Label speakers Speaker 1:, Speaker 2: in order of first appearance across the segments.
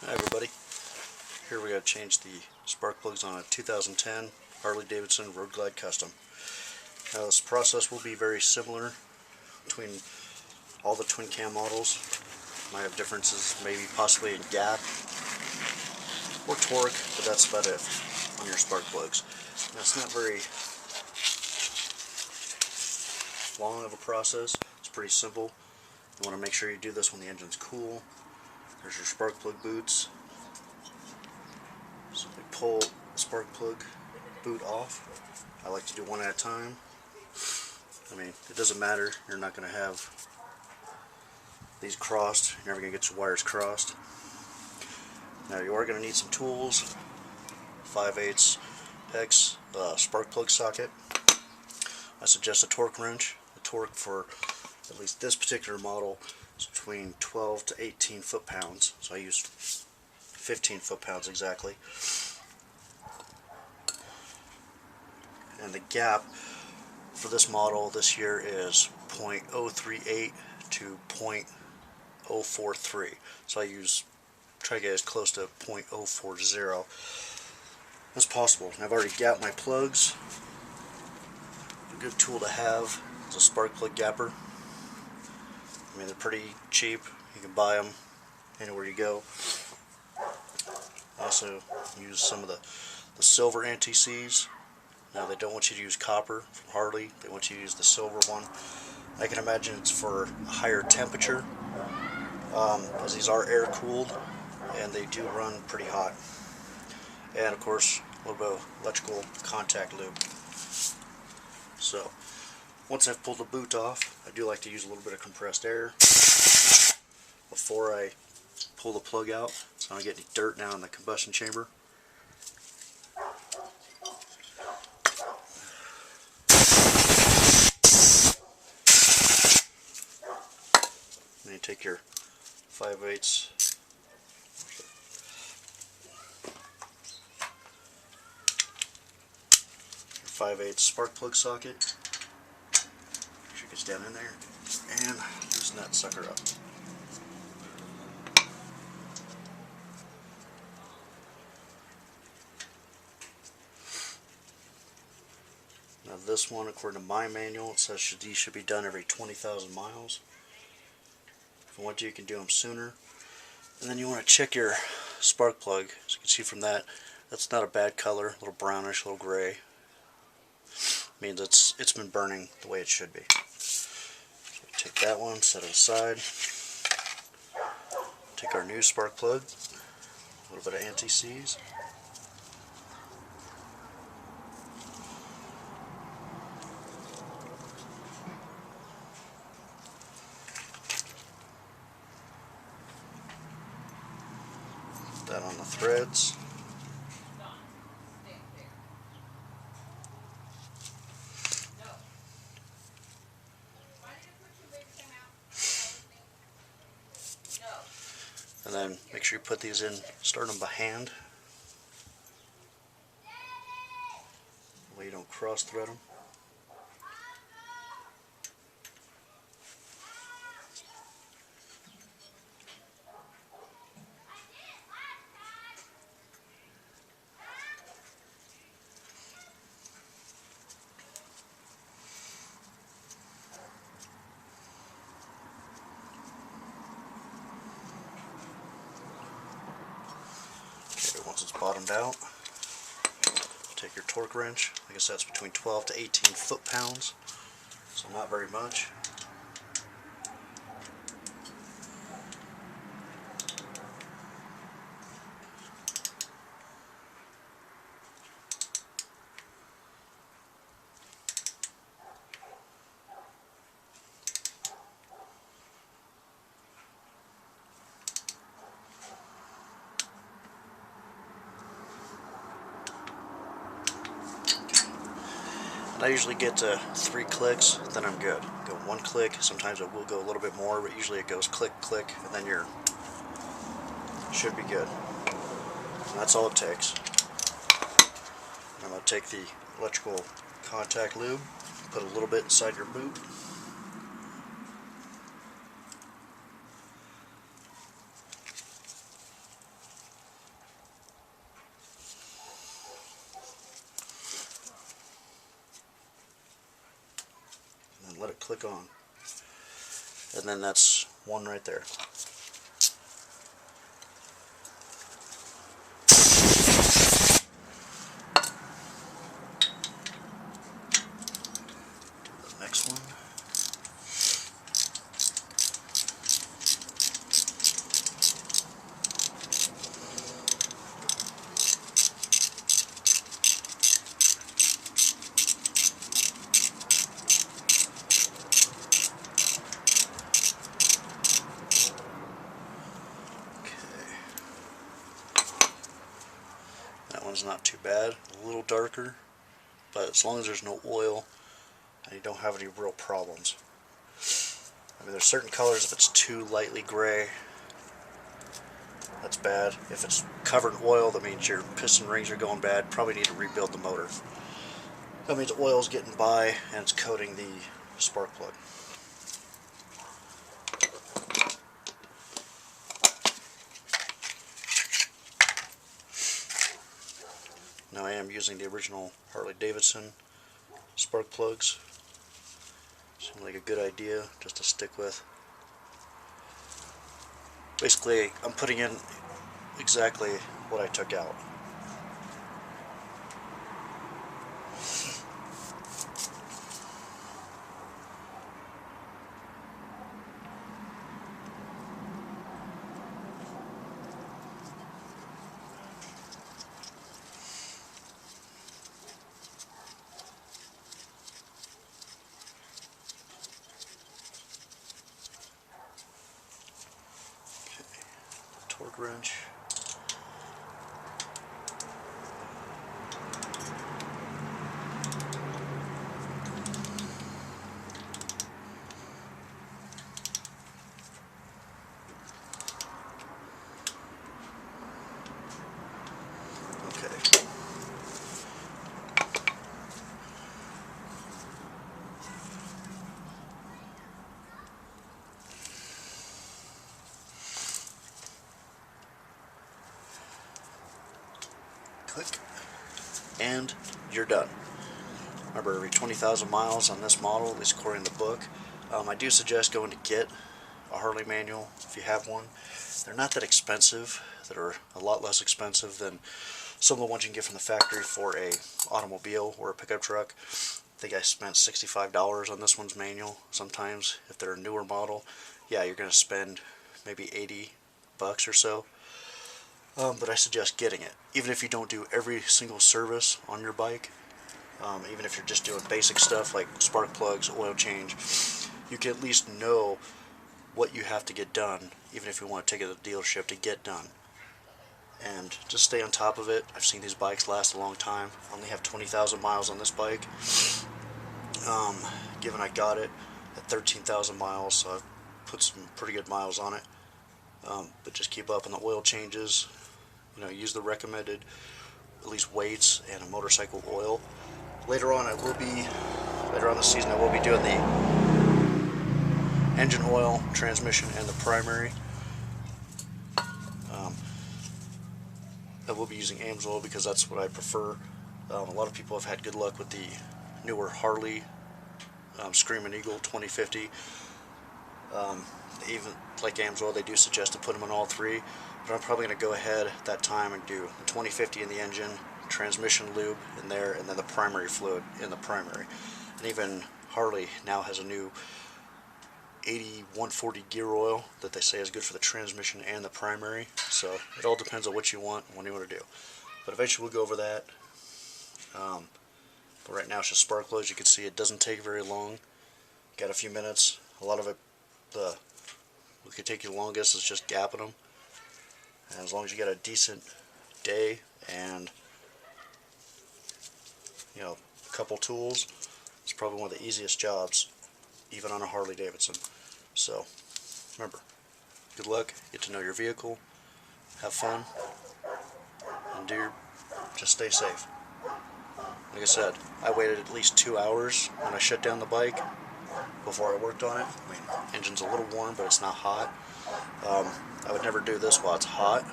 Speaker 1: Hi everybody, here we got to change the spark plugs on a 2010 Harley-Davidson Road Glide Custom. Now this process will be very similar between all the twin cam models. Might have differences maybe possibly in gap or torque, but that's about it on your spark plugs. Now it's not very long of a process, it's pretty simple. You want to make sure you do this when the engine's cool. There's your spark plug boots. Simply pull the spark plug boot off. I like to do one at a time. I mean, it doesn't matter, you're not going to have these crossed, you're never going to get your wires crossed. Now you are going to need some tools. 5/8 hex spark plug socket. I suggest a torque wrench. The torque for at least this particular model is between 12 to 18 foot-pounds, so I use 15 foot-pounds exactly. And the gap for this model this year is 0.038 to 0.043, so I try to get as close to 0.040 as possible. And I've already gapped my plugs. A good tool to have is a spark plug gapper. I mean, they're pretty cheap. You can buy them anywhere you go. I also use some of the silver anti-seize. Now they don't want you to use copper from Harley. They want you to use the silver one. I can imagine it's for a higher temperature, as these are air cooled and they do run pretty hot. And of course, a little bit of electrical contact lube. So once I've pulled the boot off, I do like to use a little bit of compressed air before I pull the plug out, so I don't get any dirt now in the combustion chamber. Then you take your 5/8 spark plug socket. Make sure it gets down in there and loosen that sucker up. Now this one, according to my manual, it says these should be done every 20,000 miles. If you want to, you can do them sooner. And then you want to check your spark plug. As you can see from that, that's not a bad color, a little brownish, a little gray. Means it's been burning the way it should be. So we take that one, set it aside. Take our new spark plug, a little bit of anti-seize. Put that on the threads. And then make sure you put these in, start them by hand. That way you don't cross thread them. Once it's bottomed out, take your torque wrench. Like I said, it's between 12 to 18 foot-pounds, so not very much. I usually get to 3 clicks, then I'm good. Go 1 click, sometimes it will go a little bit more, but usually it goes click, click, and then you're should be good. And that's all it takes. I'm going to take the electrical contact lube, put a little bit inside your boot. and let it click on. And then that's one right there. Do the next one. That one's not too bad, a little darker, but as long as there's no oil and you don't have any real problems. I mean, there's certain colors, if it's too lightly gray, that's bad. If it's covered in oil, that means your piston rings are going bad, probably need to rebuild the motor. That means oil's getting by and it's coating the spark plug. Now I am using the original Harley-Davidson spark plugs. Seems like a good idea just to stick with. Basically, I'm putting in exactly what I took out. Torque wrench. Okay. Click, and you're done. Remember, every 20,000 miles on this model, at least according to the book. I do suggest going to get a Harley manual if you have one. They're not that expensive. They're a lot less expensive than some of the ones you can get from the factory for a automobile or a pickup truck. I think I spent $65 on this one's manual. Sometimes, if they're a newer model, yeah, you're going to spend maybe 80 bucks or so. But I suggest getting it, even if you don't do every single service on your bike. Even if you're just doing basic stuff like spark plugs, oil change, you can at least know what you have to get done, even if you want to take it to the dealership to get done. And just stay on top of it. I've seen these bikes last a long time. I only have 20,000 miles on this bike. Given I got it at 13,000 miles, so I've put some pretty good miles on it. But just keep up on the oil changes. You know, use the recommended at least weights and a motorcycle oil. Later on this season I will be doing the engine oil, transmission, and the primary. I will be using Amsoil because that's what I prefer. A lot of people have had good luck with the newer Harley Screaming Eagle 2050. Even like Amsoil, they do suggest to put them on all three, but I'm probably going to go ahead at that time and do the 2050 in the engine, transmission lube in there, and then the primary fluid in the primary. And even Harley now has a new 80-140 gear oil that they say is good for the transmission and the primary. So it all depends on what you want and what you want to do. But eventually we'll go over that. But right now it's just spark plugs. You can see it doesn't take very long. Got a few minutes. A lot of it, what could take you longest is just gapping them. And as long as you got a decent day and a couple tools, it's probably one of the easiest jobs, even on a Harley Davidson. So remember, good luck, get to know your vehicle, have fun, and just stay safe. Like I said, I waited at least 2 hours when I shut down the bike before I worked on it. I mean, engine's a little warm, but it's not hot. I would never do this while it's hot.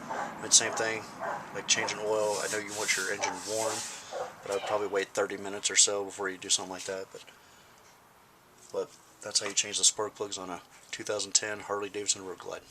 Speaker 1: I mean, same thing, like changing oil. I know you want your engine warm, but I would probably wait 30 minutes or so before you do something like that. But but that's how you change the spark plugs on a 2010 Harley Davidson Road Glide.